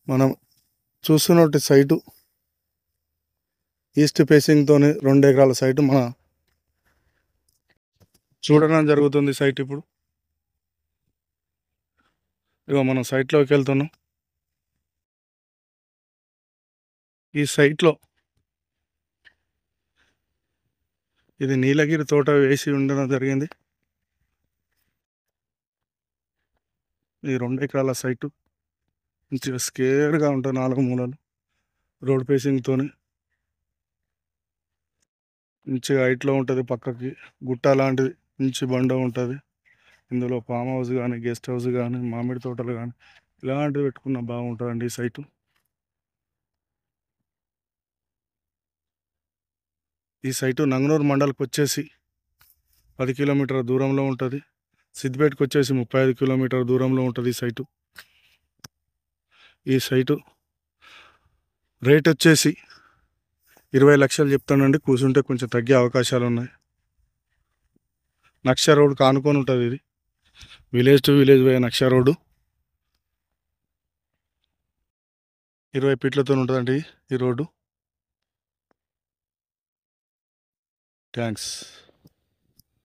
మనం చూస్తున్నట్టు site east ఫేసింగ్తోని 2 ఎకరాల సైటు మన చూడడం జరుగుతుంది. సైట్ ఇప్పుడు ఇగో మనం సైట్లోకి వెళ్తున్నాం. ఈ సైట్లో ఇది నీలగిరి తోట వేసి ఉండడం జరిగింది. ఈ 2 ఎకరాల సైటు మంచిగా స్కేర్గా ఉంటుంది. 4 మూలలు రోడ్ ఫేసింగ్తోని మంచిగా హైట్లో ఉంటుంది. పక్కకి గుట్ట లాంటిది మంచి బండ ఉంటుంది. ఇందులో ఫామ్ హౌస్ కానీ, గెస్ట్ హౌస్ కానీ, మామిడి తోటలు కానీ ఇలాంటివి పెట్టుకున్న బాగుంటుందండి ఈ సైటు. ఈ సైటు నంగనూరు మండల్కి వచ్చేసి 10 కిలోమీటర్ల దూరంలో ఉంటుంది. సిద్దిపేటకి వచ్చేసి 35 కిలోమీటర్ల దూరంలో ఉంటుంది ఈ సైటు. ఈ సైటు రేట్ వచ్చేసి 20 లక్షలు చెప్తానండి. కూర్చుంటే కొంచెం తగ్గే అవకాశాలు ఉన్నాయి. నక్ష రోడ్ కానుకొని ఉంటుంది. ఇది విలేజ్ టు విలేజ్ పోయే నక్ష రోడ్డు 20 ఫీట్లతో ఉంటుందండి ఈ రోడ్డు. థ్యాంక్స్.